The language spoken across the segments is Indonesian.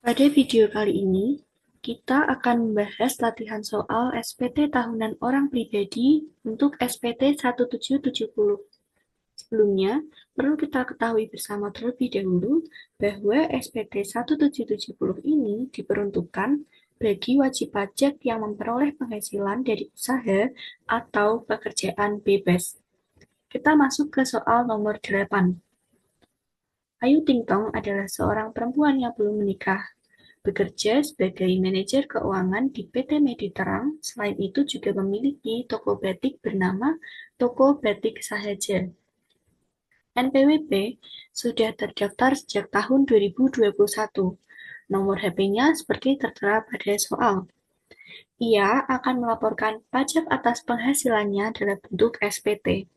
Pada video kali ini, kita akan membahas latihan soal SPT tahunan orang pribadi untuk SPT 1770. Sebelumnya, perlu kita ketahui bersama terlebih dahulu bahwa SPT 1770 ini diperuntukkan bagi wajib pajak yang memperoleh penghasilan dari usaha atau pekerjaan bebas. Kita masuk ke soal nomor 8. Ayu Ting Tong adalah seorang perempuan yang belum menikah, bekerja sebagai manajer keuangan di PT Mediterang. Selain itu juga memiliki toko batik bernama Toko Batik Sahaja. NPWP sudah terdaftar sejak tahun 2021. Nomor HP-nya seperti tertera pada soal. Ia akan melaporkan pajak atas penghasilannya dalam bentuk SPT.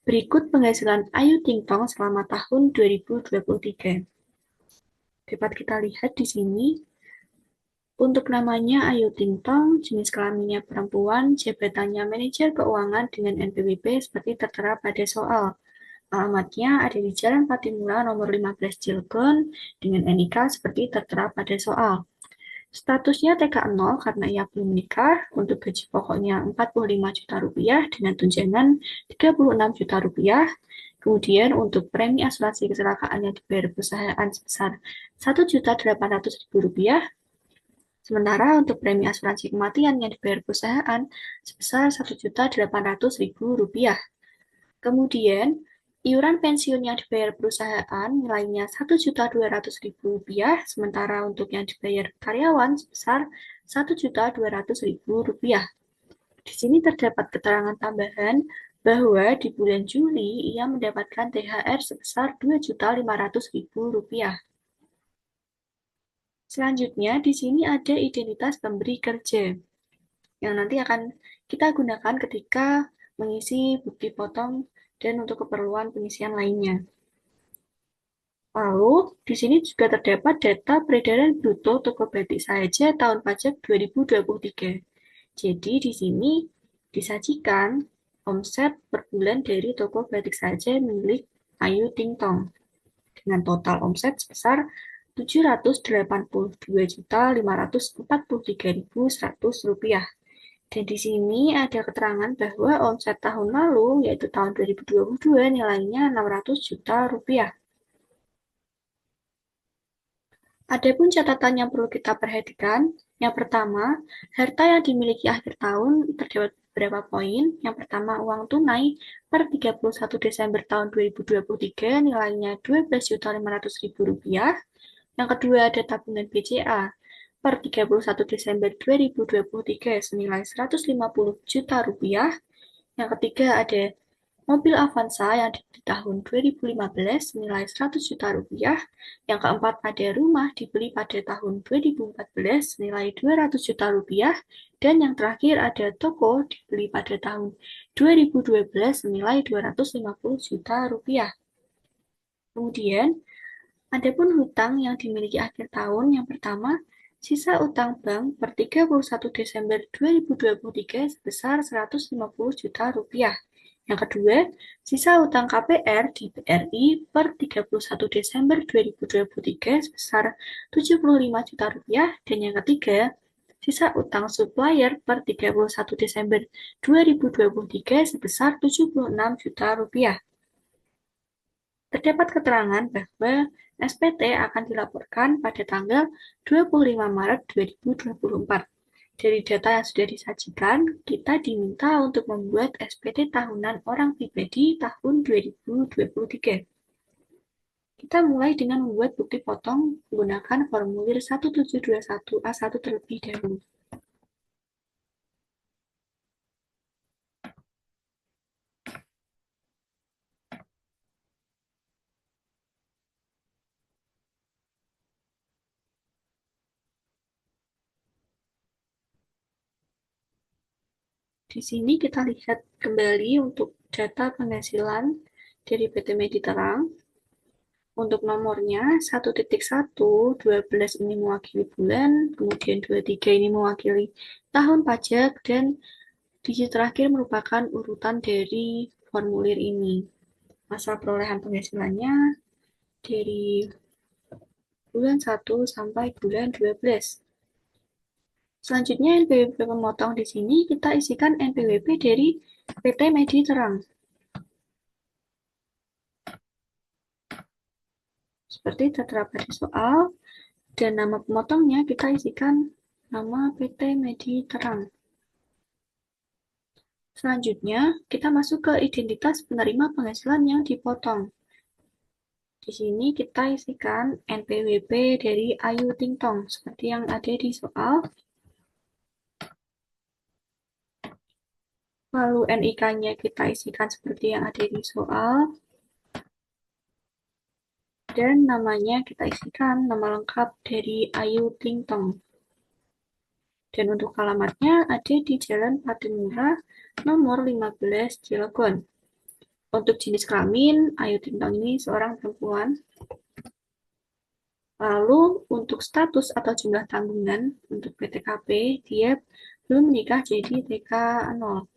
Berikut penghasilan Ayu Ting Tong selama tahun 2023. Dapat kita lihat di sini. Untuk namanya Ayu Ting Tong, jenis kelaminnya perempuan, jabatannya manajer keuangan dengan NPWP seperti tertera pada soal. Alamatnya ada di Jalan Patimura nomor 15 Cilegon dengan NIK seperti tertera pada soal. Statusnya TK0 karena ia belum menikah. Untuk gaji pokoknya 45 juta rupiah dengan tunjangan 36 juta rupiah. Kemudian untuk premi asuransi kecelakaan yang dibayar perusahaan sebesar 1.800.000 rupiah. Sementara untuk premi asuransi kematian yang dibayar perusahaan sebesar 1.800.000 rupiah. Kemudian, iuran pensiun yang dibayar perusahaan nilainya 1.200.000 rupiah, sementara untuk yang dibayar karyawan sebesar 1.200.000 rupiah. Di sini terdapat keterangan tambahan bahwa di bulan Juli ia mendapatkan THR sebesar 2.500.000 rupiah. Selanjutnya, di sini ada identitas pemberi kerja yang nanti akan kita gunakan ketika mengisi bukti potong dan untuk keperluan pengisian lainnya. Lalu, di sini juga terdapat data peredaran bruto toko batik saja tahun pajak 2023. Jadi, di sini disajikan omset per bulan dari toko batik saja milik Ayu Ting Tong dengan total omset sebesar 782.543.100 rupiah. Dan di sini ada keterangan bahwa omset tahun lalu, yaitu tahun 2022, nilainya 600 juta rupiah. Adapun catatan yang perlu kita perhatikan, yang pertama, harta yang dimiliki akhir tahun terdapat beberapa poin. Yang pertama, uang tunai per 31 Desember tahun 2023 nilainya 12.500.000 rupiah. Yang kedua, ada tabungan BCA per 31 Desember 2023 senilai 150 juta rupiah. Yang ketiga, ada mobil Avanza yang di tahun 2015 senilai 100 juta rupiah. Yang keempat, ada rumah dibeli pada tahun 2014 senilai 200 juta rupiah. Dan yang terakhir, ada toko dibeli pada tahun 2012 senilai 250 juta rupiah. Kemudian, adapun hutang yang dimiliki akhir tahun, yang pertama, sisa utang bank per 31 Desember 2023 sebesar 150 juta rupiah. Yang kedua, sisa utang KPR di BRI per 31 Desember 2023 sebesar 75 juta rupiah. Dan yang ketiga, sisa utang supplier per 31 Desember 2023 sebesar 76 juta rupiah. Terdapat keterangan bahwa SPT akan dilaporkan pada tanggal 25 Maret 2024. Dari data yang sudah disajikan, kita diminta untuk membuat SPT tahunan orang pribadi tahun 2023. Kita mulai dengan membuat bukti potong menggunakan formulir 1721A1 terlebih dahulu. Di sini kita lihat kembali untuk data penghasilan dari PT Mediterang. Untuk nomornya 1.1, 12 ini mewakili bulan, kemudian 23 ini mewakili tahun pajak, dan digit terakhir merupakan urutan dari formulir ini. Masa perolehan penghasilannya dari bulan 1 sampai bulan 12. Selanjutnya NPWP pemotong di sini kita isikan NPWP dari PT Medi Terang. Seperti tertera di soal, dan nama pemotongnya kita isikan nama PT Medi Terang. Selanjutnya, kita masuk ke identitas penerima penghasilan yang dipotong. Di sini kita isikan NPWP dari Ayu Ting Tong, seperti yang ada di soal. Lalu NIK-nya kita isikan seperti yang ada di soal. Dan namanya kita isikan nama lengkap dari Ayu Ting Tong. Dan untuk alamatnya ada di Jalan Patimura nomor 15 Cilegon. Untuk jenis kelamin, Ayu Ting Tong ini seorang perempuan. Lalu untuk status atau jumlah tanggungan untuk PTKP, dia belum menikah jadi TK 0.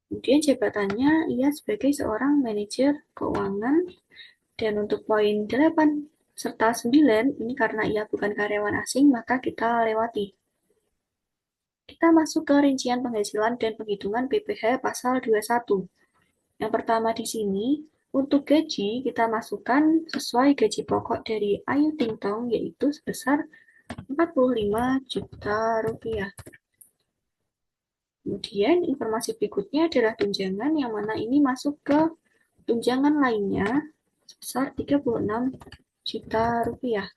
Kemudian jabatannya ia sebagai seorang manajer keuangan. Dan untuk poin 8 serta 9, ini karena ia bukan karyawan asing, maka kita lewati. Kita masuk ke rincian penghasilan dan penghitungan PPh pasal 21. Yang pertama di sini, untuk gaji kita masukkan sesuai gaji pokok dari Ayu Ting Tong, yaitu sebesar 45 juta rupiah. Kemudian informasi berikutnya adalah tunjangan, yang mana ini masuk ke tunjangan lainnya sebesar 36 juta rupiah.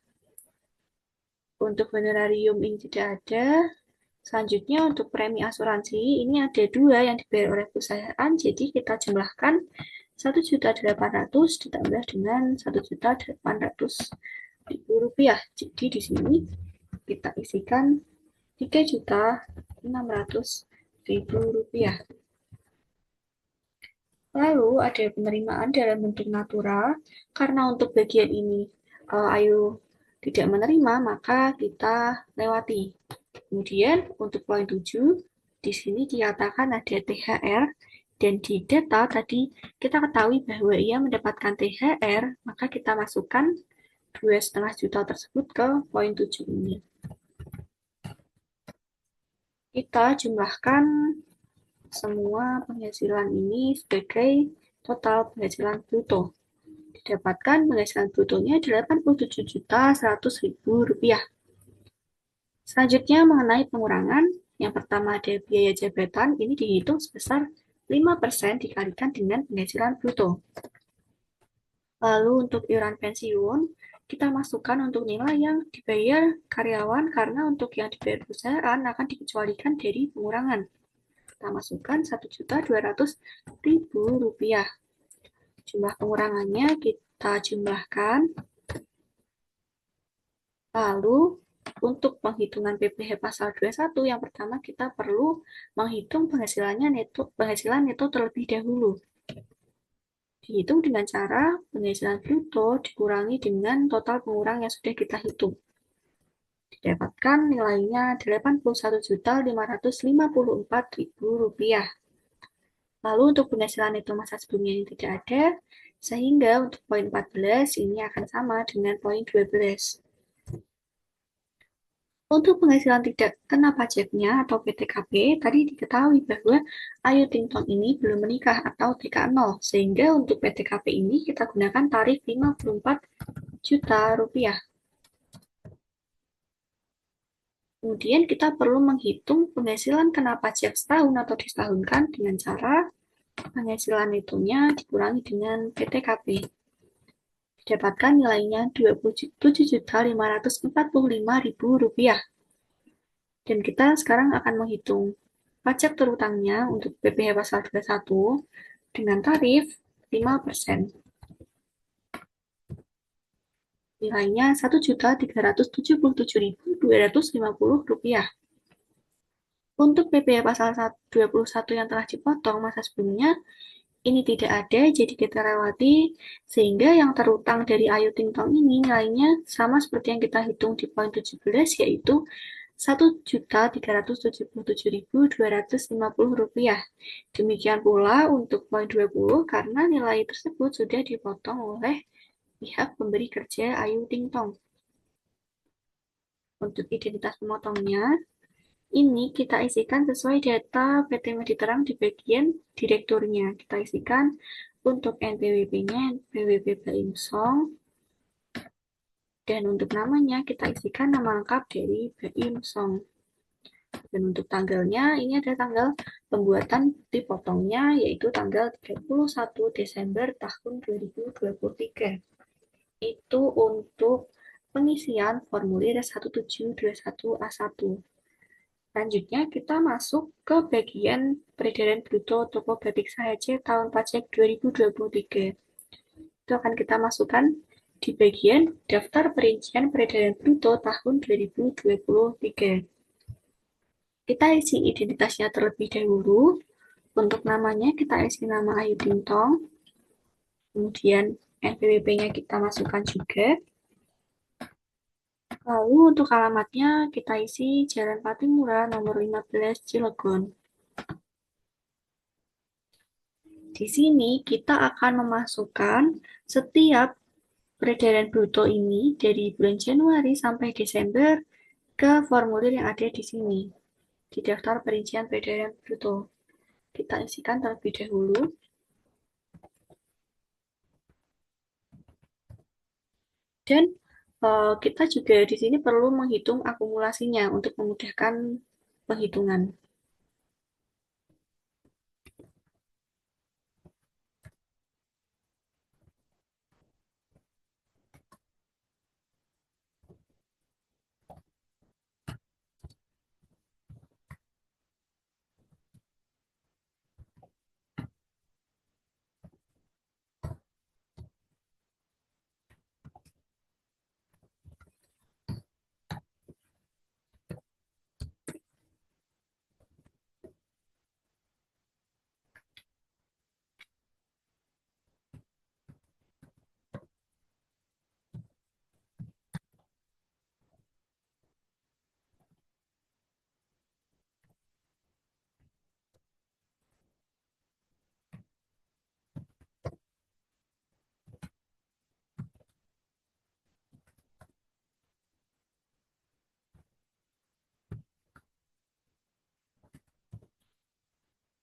Untuk honorarium ini tidak ada. Selanjutnya untuk premi asuransi, ini ada 2 yang dibayar oleh perusahaan, jadi kita jumlahkan 1.800.000 ditambah dengan 1.800.000 rupiah. Jadi di sini kita isikan 3.600.000 rupiah. Lalu ada penerimaan dalam bentuk natural. Karena untuk bagian ini Ayu tidak menerima, maka kita lewati. Kemudian untuk poin 7, di sini dikatakan ada THR, dan di data tadi kita ketahui bahwa ia mendapatkan THR, maka kita masukkan 2,5 juta tersebut ke poin 7 ini. Kita jumlahkan semua penghasilan ini sebagai total penghasilan bruto. Didapatkan penghasilan brutonya 87.100.000 rupiah. Selanjutnya mengenai pengurangan, yang pertama ada biaya jabatan, ini dihitung sebesar 5% dikalikan dengan penghasilan bruto. Lalu untuk iuran pensiun, kita masukkan untuk nilai yang dibayar karyawan, karena untuk yang dibayar perusahaan akan dikecualikan dari pengurangan. Kita masukkan 1.200.000 rupiah. Jumlah pengurangannya kita jumlahkan. Lalu untuk penghitungan PPh pasal 21, yang pertama kita perlu menghitung penghasilan neto terlebih dahulu. Dihitung dengan cara penghasilan bruto dikurangi dengan total pengurang yang sudah kita hitung. Didapatkan nilainya 81.554.000 rupiah. Lalu untuk penghasilan neto masa sebelumnya ini tidak ada, sehingga untuk poin 14 ini akan sama dengan poin 12. Untuk penghasilan tidak kena pajaknya atau PTKP, tadi diketahui bahwa Ayu Ting Tong ini belum menikah atau TK 0, sehingga untuk PTKP ini kita gunakan tarif 54 juta rupiah. Kemudian kita perlu menghitung penghasilan kena pajak setahun atau disetahunkan dengan cara penghasilan netonya dikurangi dengan PTKP. Didapatkan nilainya 27.545.000 rupiah. Dan kita sekarang akan menghitung pajak terutangnya untuk PPh pasal 21 dengan tarif 5%. Nilainya Rp1.377.250. Untuk PPh pasal 21 yang telah dipotong masa sebelumnya, ini tidak ada, jadi kita lewati, sehingga yang terutang dari Ayu Ting Tong ini nilainya sama seperti yang kita hitung di poin 17, yaitu Rp1.377.250. Demikian pula untuk poin 20, karena nilai tersebut sudah dipotong oleh pihak pemberi kerja Ayu Ting Tong. Untuk identitas pemotongnya, ini kita isikan sesuai data PT Mediterang di bagian direkturnya. Kita isikan untuk NPWP-nya NPWP Baim Song, dan untuk namanya kita isikan nama lengkap dari Baim Song. Dan untuk tanggalnya, ini ada tanggal pembuatan dipotongnya, yaitu tanggal 31 Desember tahun 2023. Itu untuk pengisian formulir 1721A1. Selanjutnya, kita masuk ke bagian peredaran bruto toko batik sahaja tahun pajak 2023. Itu akan kita masukkan di bagian daftar perincian peredaran bruto tahun 2023. Kita isi identitasnya terlebih dahulu. Untuk namanya kita isi nama Ayu Ting Tong. Kemudian NPWP-nya kita masukkan juga. Lalu untuk alamatnya kita isi Jalan Patimura nomor 15 Cilegon. Di sini kita akan memasukkan setiap peredaran bruto ini dari bulan Januari sampai Desember ke formulir yang ada di sini, di daftar perincian peredaran bruto. Kita isikan terlebih dahulu. Dan kita juga di sini perlu menghitung akumulasinya untuk memudahkan penghitungan.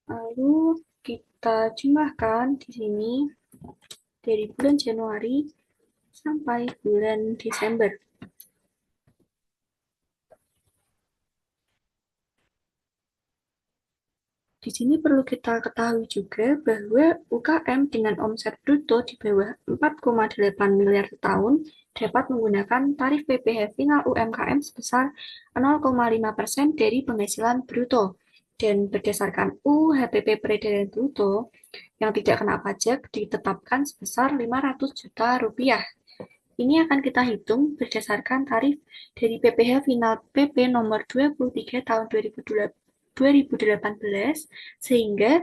Lalu kita jumlahkan di sini dari bulan Januari sampai bulan Desember. Di sini perlu kita ketahui juga bahwa UKM dengan omset bruto di bawah 4,8 miliar setahun dapat menggunakan tarif PPh final UMKM sebesar 0,5% dari penghasilan bruto. Dan berdasarkan UHPP peredaran bruto yang tidak kena pajak ditetapkan sebesar 500 juta rupiah. Ini akan kita hitung berdasarkan tarif dari PPh final PP nomor 23 tahun 2018, sehingga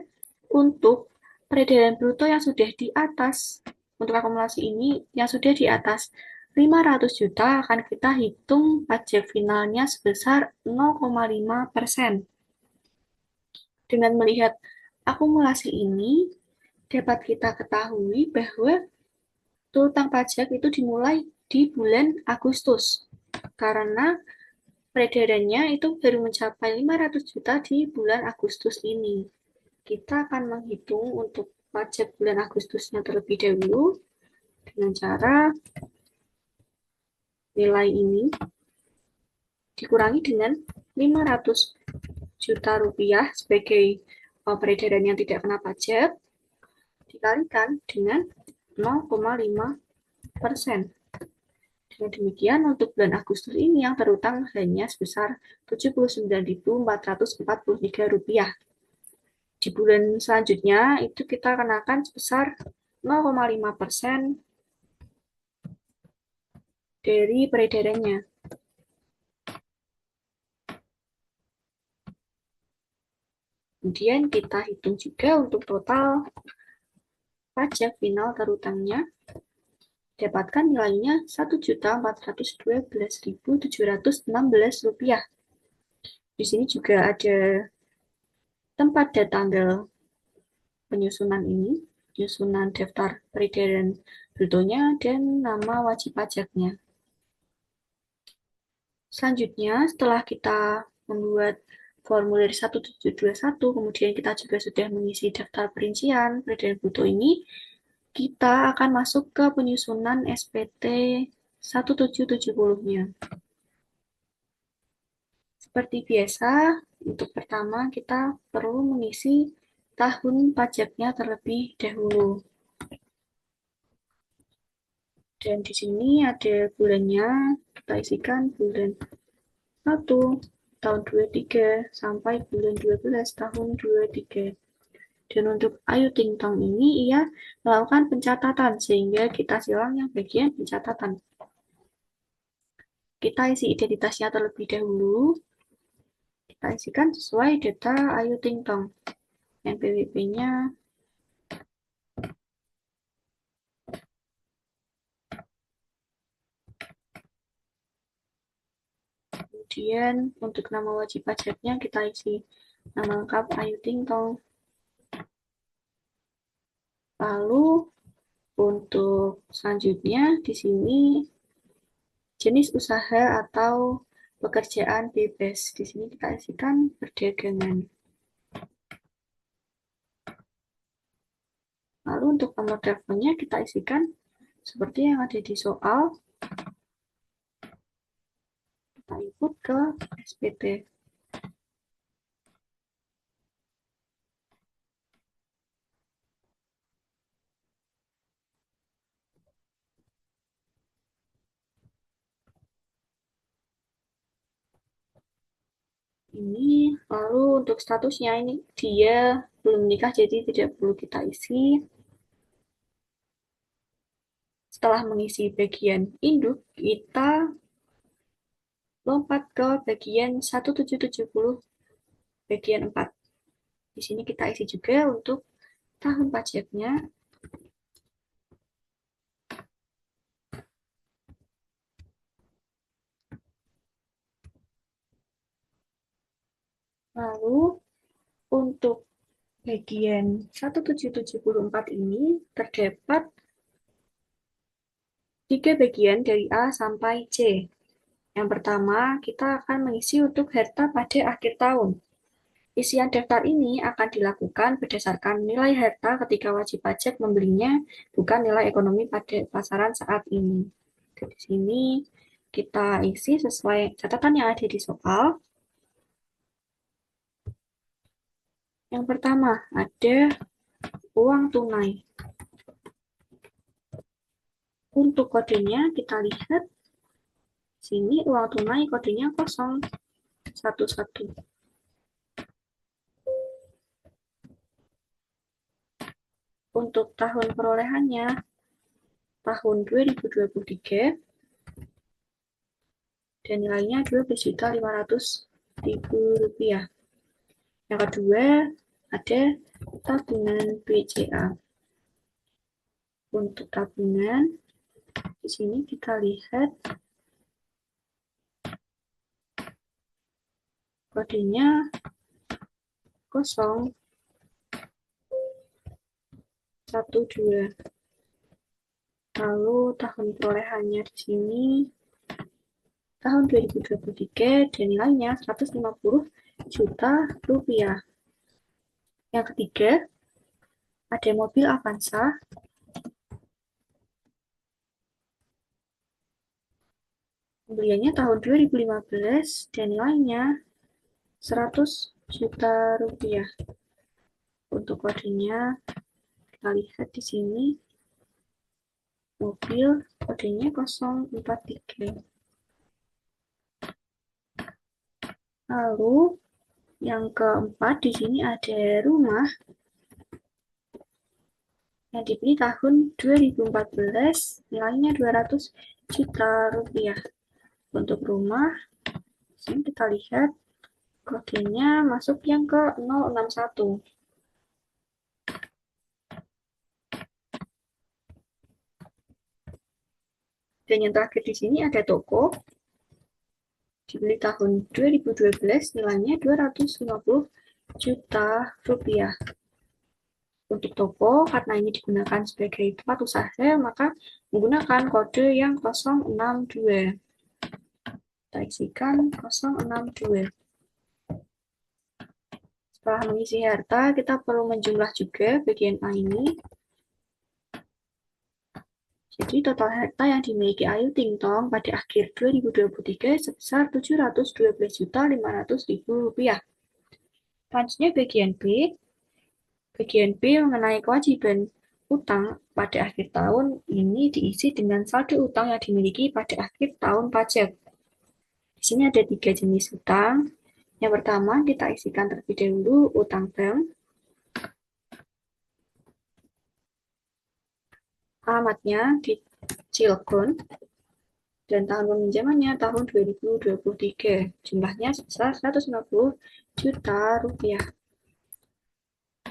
untuk peredaran bruto yang sudah di atas, untuk akumulasi ini yang sudah di atas 500 juta akan kita hitung pajak finalnya sebesar 0,5%. Dengan melihat akumulasi ini, dapat kita ketahui bahwa utang pajak itu dimulai di bulan Agustus, karena peredarannya itu baru mencapai 500 juta di bulan Agustus ini. Kita akan menghitung untuk pajak bulan Agustusnya terlebih dahulu dengan cara nilai ini dikurangi dengan 500 juta rupiah sebagai peredaran yang tidak kena pajak, dikalikan dengan 0,5%. Dengan demikian, untuk bulan Agustus ini yang terutang hanya sebesar Rp79.443. Di bulan selanjutnya, itu kita kenakan sebesar 0,5% dari peredarannya. Kemudian kita hitung juga untuk total pajak final terutangnya, dapatkan nilainya Rp1.412.716. Di sini juga ada tempat dan tanggal penyusunan ini, penyusunan daftar peredaran brutonya, dan nama wajib pajaknya. Selanjutnya, setelah kita membuat formulir 1721, kemudian kita juga sudah mengisi daftar perincian peredaran bruto ini, kita akan masuk ke penyusunan SPT 1770-nya. Seperti biasa, untuk pertama kita perlu mengisi tahun pajaknya terlebih dahulu. Dan di sini ada bulannya, kita isikan bulan 1 tahun 23 sampai bulan 12 tahun 23. Dan untuk Ayu Ting Tong ini ia melakukan pencatatan sehingga kita silang yang bagian pencatatan. Kita isi identitasnya terlebih dahulu. Kita isikan sesuai data Ayu Ting Tong. NPWP-nya kemudian untuk nama wajib pajaknya kita isi nama lengkap Ayu Ting Tong. Lalu untuk selanjutnya di sini jenis usaha atau pekerjaan bebas. Di sini kita isikan perdagangan. Lalu untuk nomor teleponnya kita isikan seperti yang ada di soal. Kita input ke SPT. Ini lalu untuk statusnya ini dia belum menikah jadi tidak perlu kita isi. Setelah mengisi bagian induk, kita lompat ke bagian 1770 bagian 4. Di sini kita isi juga untuk tahun pajaknya. Lalu untuk bagian 1774 ini terdapat 3 bagian dari A sampai C. Yang pertama, kita akan mengisi untuk harta pada akhir tahun. Isian daftar ini akan dilakukan berdasarkan nilai harta ketika wajib pajak membelinya, bukan nilai ekonomi pada pasaran saat ini. Di sini kita isi sesuai catatan yang ada di soal. Yang pertama, ada uang tunai. Untuk kodenya kita lihat sini uang tunai kodenya 011. Untuk tahun perolehannya tahun 2023 dan nilainya Rp12.500.000. Yang kedua ada tabungan BCA. Untuk tabungan di sini kita lihat kodenya 012. Lalu tahun perolehannya di sini tahun 2023 dan nilainya Rp150 juta. Yang ketiga ada mobil Avanza. Pembeliannya tahun 2015 dan nilainya Rp100 juta. Untuk kodenya kita lihat di sini mobil kodenya 043. Lalu yang keempat di sini ada rumah yang dibeli tahun 2014 nilainya Rp200 juta. Untuk rumah sini kita lihat kodenya masuk yang ke 061. Dan yang terakhir di sini ada toko dibeli tahun 2012 nilainya Rp250 juta. Untuk toko, karena ini digunakan sebagai tempat usaha, maka menggunakan kode yang 062. Kita isikan 062. Setelah mengisi harta, kita perlu menjumlah juga bagian A ini. Jadi total harta yang dimiliki Ayu Ting Tong pada akhir 2023 sebesar Rp712.500.000. Selanjutnya bagian B. Bagian B mengenai kewajiban utang pada akhir tahun ini diisi dengan saldo utang yang dimiliki pada akhir tahun pajak. Di sini ada 3 jenis utang. Yang pertama kita isikan terlebih dahulu utang bank. Alamatnya di Cilegon dan tahun peminjamannya tahun 2023. Jumlahnya sebesar Rp150 juta.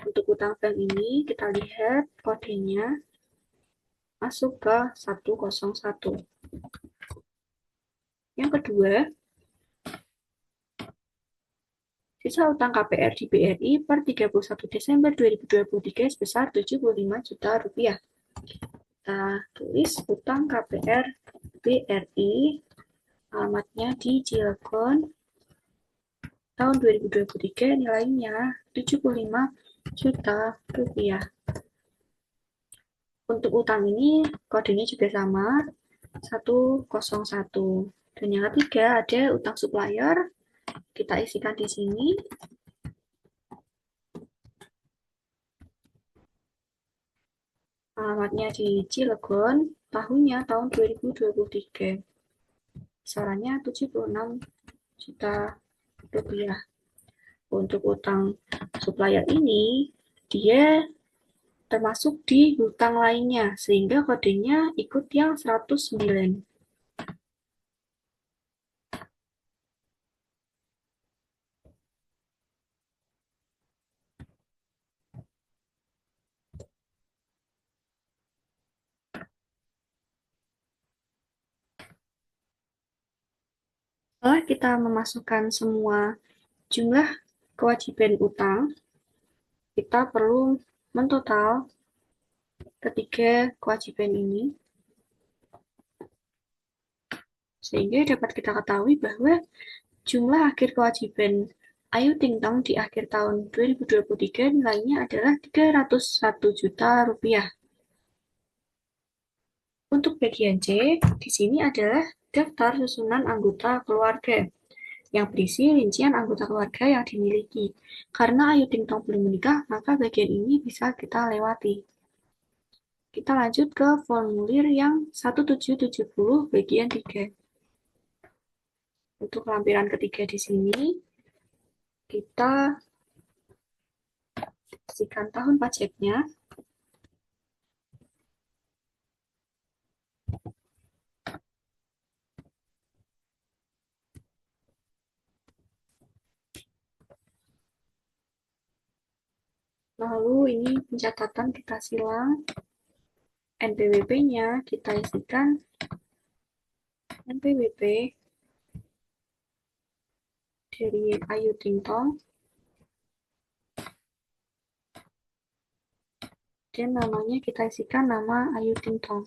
Untuk utang bank ini kita lihat kodenya masuk ke 101. Yang kedua, sisa utang KPR di BRI per 31 Desember 2023 sebesar Rp75 juta. Kita tulis utang KPR BRI, alamatnya di Cilegon, tahun 2023, nilainya Rp75 juta. Untuk utang ini kodenya juga sama, 101. Dan yang ketiga ada utang supplier, kita isikan di sini. Alamatnya di Cilegon, tahunnya tahun 2023. Besarannya Rp76 juta. Untuk utang supplier ini, dia termasuk di hutang lainnya, sehingga kodenya ikut yang 109. Setelah kita memasukkan semua jumlah kewajiban utang, kita perlu mentotal ketiga kewajiban ini, sehingga dapat kita ketahui bahwa jumlah akhir kewajiban Ayu Ting Tong di akhir tahun 2023 nilainya adalah Rp301 juta. Untuk bagian C, di sini adalah daftar susunan anggota keluarga yang berisi rincian anggota keluarga yang dimiliki. Karena Ayu Ting Tong belum menikah, maka bagian ini bisa kita lewati. Kita lanjut ke formulir yang 1770 bagian 3. Untuk lampiran ketiga di sini, kita isikan tahun pajaknya. Lalu ini pencatatan kita silang. NPWP-nya kita isikan NPWP dari Ayu Ting Tong. Dan namanya kita isikan nama Ayu Ting Tong.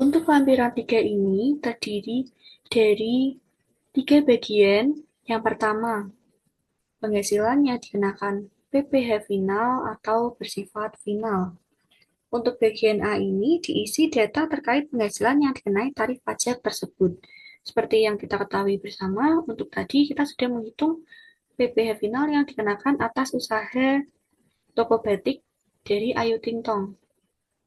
Untuk lampiran 3 ini terdiri dari 3 bagian. Yang pertama, penghasilannya dikenakan PPh final atau bersifat final. Untuk bagian A ini diisi data terkait penghasilan yang dikenai tarif pajak tersebut. Seperti yang kita ketahui bersama, untuk tadi kita sudah menghitung PPh final yang dikenakan atas usaha toko batik dari Ayu Ting Tong.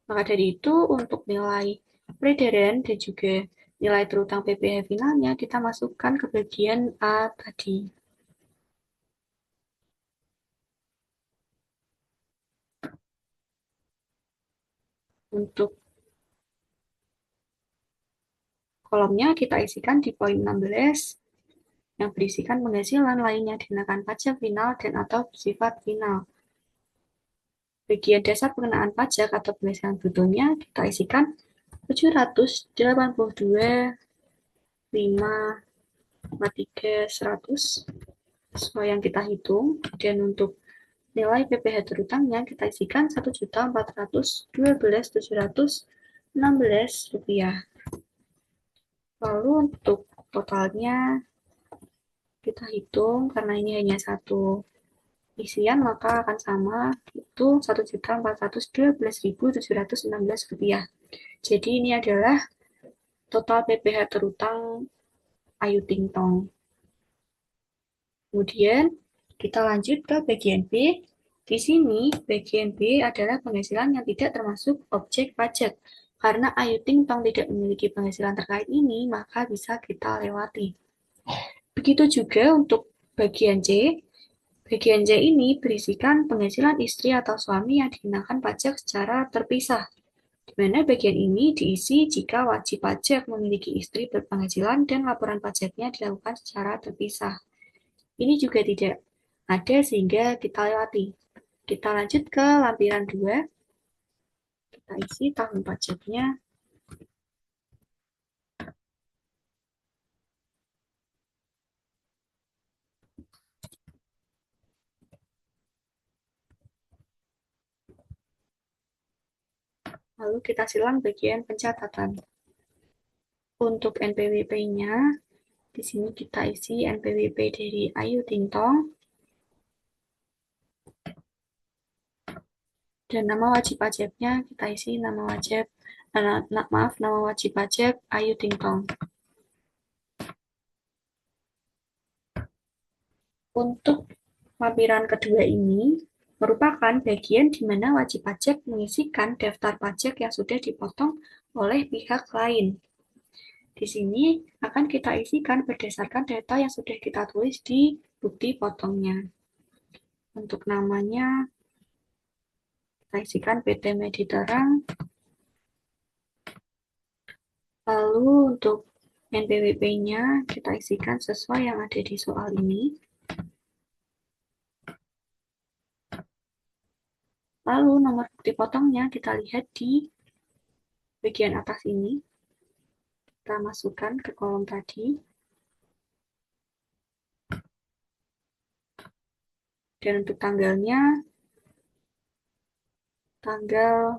Maka dari itu, untuk nilai peredaran dan juga nilai terutang PPh finalnya kita masukkan ke bagian A tadi. Untuk kolomnya kita isikan di poin 16 yang berisikan penghasilan lainnya dikenakan pajak final dan atau bersifat final. Bagian dasar pengenaan pajak atau penghasilan brutonya kita isikan 782.500.000. 100 sesuai yang kita hitung. Dan untuk nilai PPh terutangnya kita isikan Rp1.412.716. Lalu untuk totalnya kita hitung karena ini hanya satu isian maka akan sama, itu Rp1.412.716. Jadi ini adalah total PPh terutang Ayu Ting Tong. Kemudian kita lanjut ke bagian B. Di sini bagian B adalah penghasilan yang tidak termasuk objek pajak. Karena Ayu Ting Tong tidak memiliki penghasilan terkait ini, maka bisa kita lewati. Begitu juga untuk bagian C. Bagian C ini berisikan penghasilan istri atau suami yang dikenakan pajak secara terpisah, di mana bagian ini diisi jika wajib pajak memiliki istri berpenghasilan dan laporan pajaknya dilakukan secara terpisah. Ini juga tidak ada sehingga kita lewati. Kita lanjut ke lampiran 2. Kita isi tahun pajaknya. Lalu kita silang bagian pencatatan. Untuk NPWP-nya, di sini kita isi NPWP dari Ayu Ting Tong. Dan nama wajib pajaknya kita isi nama wajib pajak Ayu Ting Tong. Untuk lampiran kedua ini merupakan bagian di mana wajib pajak mengisikan daftar pajak yang sudah dipotong oleh pihak lain. Di sini akan kita isikan berdasarkan data yang sudah kita tulis di bukti potongnya. Untuk namanya kita isikan PT Mediterang. Lalu untuk NPWP-nya kita isikan sesuai yang ada di soal ini. Lalu nomor bukti potongnya kita lihat di bagian atas ini. Kita masukkan ke kolom tadi. Dan untuk tanggalnya, tanggal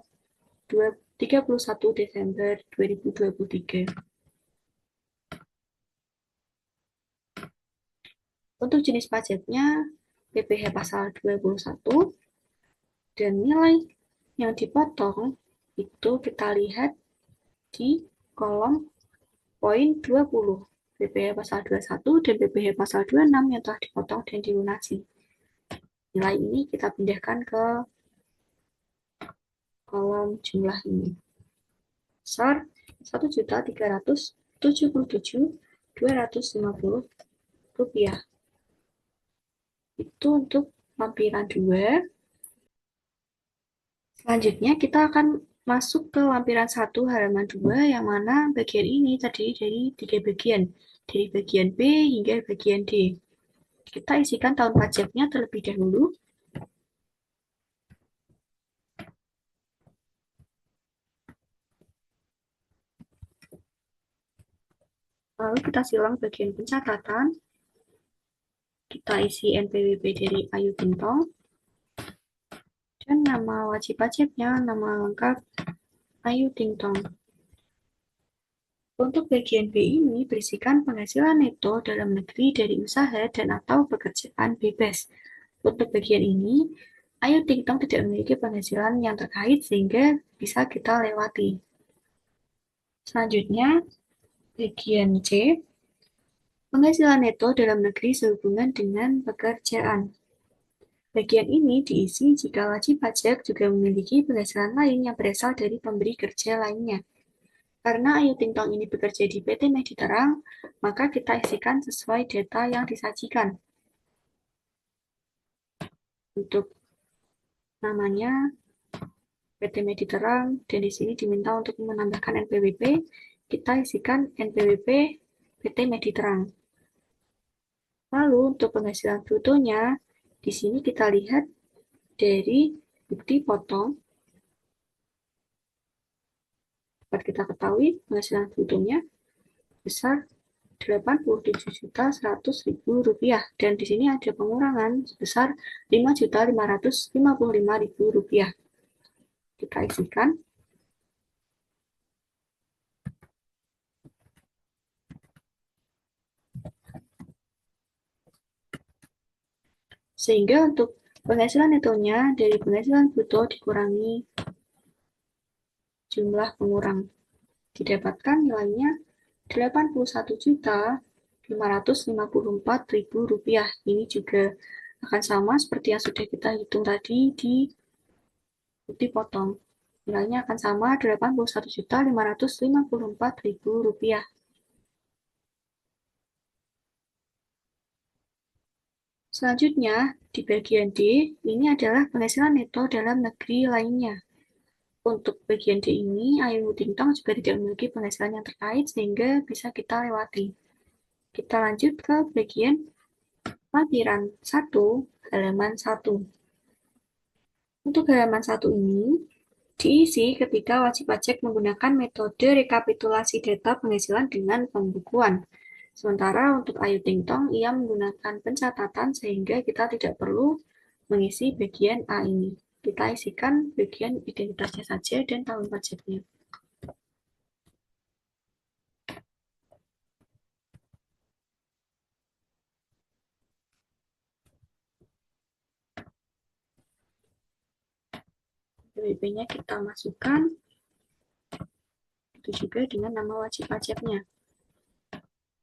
31 Desember 2023. Untuk jenis pajaknya, PPh pasal 21, dan nilai yang dipotong itu kita lihat di kolom poin 20. PPh pasal 21 dan PPh pasal 26 yang telah dipotong dan dilunasi. Nilai ini kita pindahkan ke kolom jumlah ini. Besar Rp1.377.250. Itu untuk lampiran 2. Selanjutnya kita akan masuk ke lampiran 1 halaman 2 yang mana bagian ini terdiri dari 3 bagian. Dari bagian B hingga bagian D. Kita isikan tahun pajaknya terlebih dahulu. Lalu kita silang bagian pencatatan. Kita isi NPWP dari Ayu Ting Tong. Dan nama wajib pajaknya, nama lengkap Ayu Ting Tong. Untuk bagian B ini berisikan penghasilan neto dalam negeri dari usaha dan atau pekerjaan bebas. Untuk bagian ini, Ayu Ting Tong tidak memiliki penghasilan yang terkait sehingga bisa kita lewati. Selanjutnya, bagian C, penghasilan neto dalam negeri sehubungan dengan pekerjaan. Bagian ini diisi jika wajib pajak juga memiliki penghasilan lain yang berasal dari pemberi kerja lainnya. Karena Ayu Ting Tong ini bekerja di PT Mediterang, maka kita isikan sesuai data yang disajikan. Untuk namanya PT Mediterang, dan di sini diminta untuk menambahkan NPWP, kita isikan NPWP PT Mediterang. Lalu untuk penghasilan brutonya, di sini kita lihat dari bukti potong. Dapat kita ketahui penghasilan brutonya besar Rp87.100.000 dan di sini ada pengurangan sebesar Rp5.555.000. Kita isikan. Sehingga untuk penghasilan netonya dari penghasilan bruto dikurangi jumlah pengurang. Didapatkan nilainya Rp81.554.000. Ini juga akan sama seperti yang sudah kita hitung tadi di bukti potong. Nilainya akan sama Rp81.554.000. Selanjutnya, di bagian D, ini adalah penghasilan neto dalam negeri lainnya. Untuk bagian D ini, Ayu Ting Tong juga tidak memiliki penghasilan yang terkait, sehingga bisa kita lewati. Kita lanjut ke bagian lampiran 1, halaman 1. Untuk halaman 1 ini, diisi ketika wajib pajak menggunakan metode rekapitulasi data penghasilan dengan pembukuan. Sementara untuk Ayu Ting Tong, ia menggunakan pencatatan sehingga kita tidak perlu mengisi bagian A ini. Kita isikan bagian identitasnya saja dan tahun pajaknya. BPP-nya kita masukkan, itu juga dengan nama wajib pajaknya.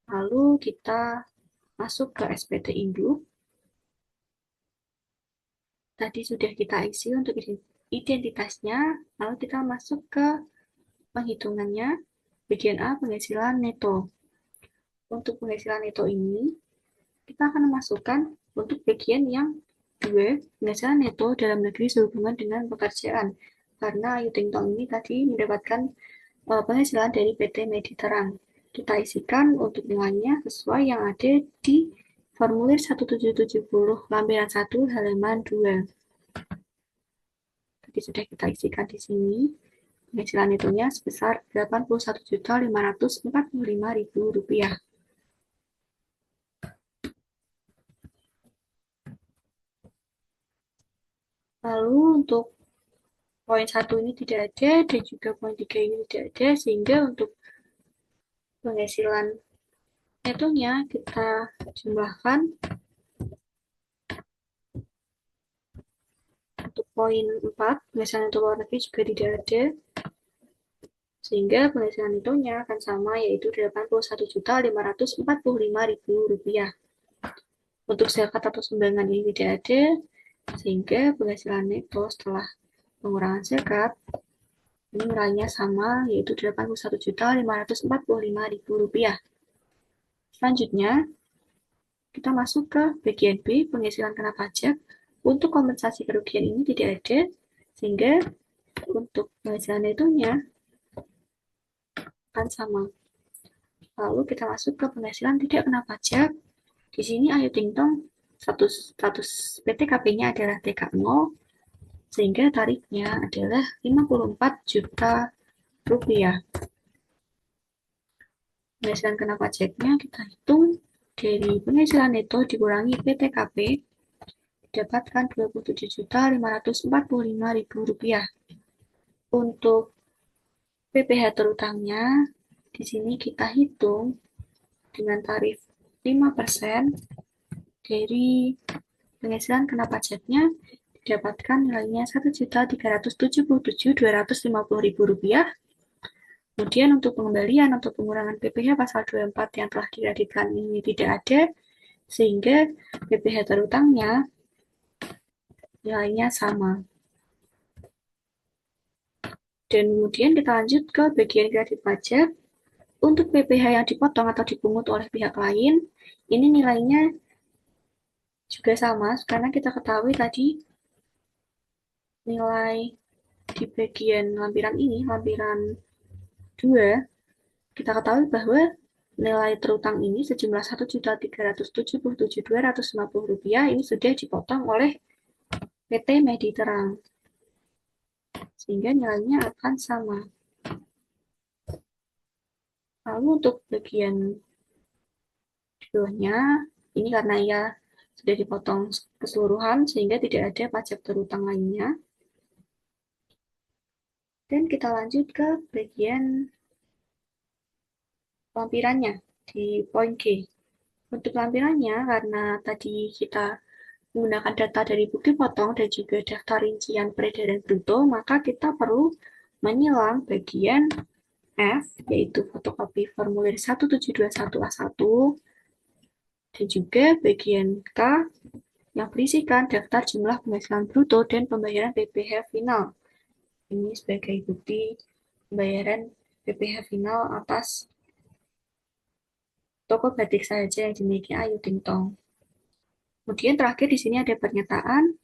Lalu kita masuk ke SPT Induk. Tadi sudah kita isi untuk identitasnya, lalu kita masuk ke penghitungannya. Bagian A, penghasilan neto. Untuk penghasilan neto ini, kita akan memasukkan untuk bagian yang 2, penghasilan neto dalam negeri sehubungan dengan pekerjaan. Karena Ayu Ting Tong ini tadi mendapatkan penghasilan dari PT Mediterang. Kita isikan untuk nilainya sesuai yang ada di formulir 1770 lampiran 1 halaman 2. Tadi sudah kita isikan di sini. Penghasilan netonya sebesar Rp81.545.000. Lalu untuk poin 1 ini tidak ada dan juga poin 3 ini tidak ada, sehingga untuk penghasilan netonya kita jumlahkan. Untuk poin 4, penghasilan neto luar negeri juga tidak ada, sehingga penghasilan netonya akan sama, yaitu Rp81.545.000. Untuk zakat atau sumbangan ini tidak ada, sehingga penghasilan neto setelah pengurangan zakat ini nilainya sama, yaitu Rp81.545.000. Selanjutnya, kita masuk ke bagian B, penghasilan kena pajak. Untuk kompensasi kerugian ini tidak ada, sehingga untuk penghasilan netonya akan sama. Lalu kita masuk ke penghasilan tidak kena pajak. Di sini Ayu Ting Tong status PTKP-nya adalah TK0, sehingga tarifnya adalah Rp54 juta. Penghasilan kena pajaknya kita hitung dari penghasilan neto dikurangi PTKP, didapatkan Rp27.545.000. Untuk PPh terutangnya, di sini kita hitung dengan tarif 5% dari penghasilan kena pajaknya, didapatkan nilainya Rp1.377.250.000. Kemudian untuk pengembalian atau pengurangan PPh pasal 24 yang telah dikreditkan ini tidak ada, sehingga PPh terutangnya nilainya sama. Dan kemudian kita lanjut ke bagian kredit pajak. Untuk PPh yang dipotong atau dipungut oleh pihak lain, ini nilainya juga sama, karena kita ketahui tadi nilai di bagian lampiran ini, lampiran 2, kita ketahui bahwa nilai terutang ini sejumlah Rp1.377.250 ini sudah dipotong oleh PT Mediterang, sehingga nilainya akan sama. Lalu untuk bagian bawahnya, ini karena ia sudah dipotong keseluruhan sehingga tidak ada pajak berutang lainnya. Dan kita lanjut ke bagian lampirannya di poin G. Untuk lampirannya, karena tadi kita menggunakan data dari bukti potong dan juga daftar rincian peredaran bruto, maka kita perlu menyilang bagian F, yaitu fotokopi formulir 1721A1, dan juga bagian K yang berisikan daftar jumlah penghasilan bruto dan pembayaran PPh final. Ini sebagai bukti pembayaran PPh final atas toko batik saja yang dimiliki Ayu Ting Tong. Kemudian terakhir di sini ada pernyataan,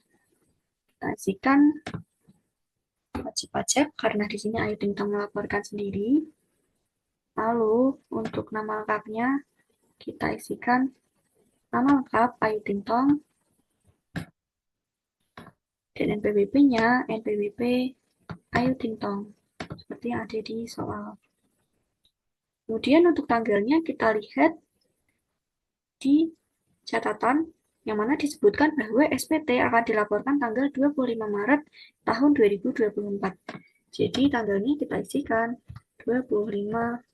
kita isikan wajib pajak karena di sini Ayu Ting Tong melaporkan sendiri. Lalu untuk nama lengkapnya kita isikan nama lengkap Ayu Ting Tong dan NPWP-nya NPWP Ayu Ting Tong seperti yang ada di soal. Kemudian untuk tanggalnya kita lihat di catatan yang mana disebutkan bahwa SPT akan dilaporkan tanggal 25 Maret tahun 2024. Jadi tanggalnya kita isikan 25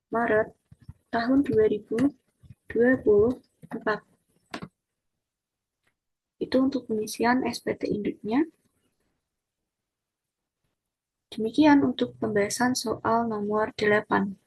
Maret tahun 2024. Itu untuk pengisian SPT induknya. Demikian untuk pembahasan soal nomor 8.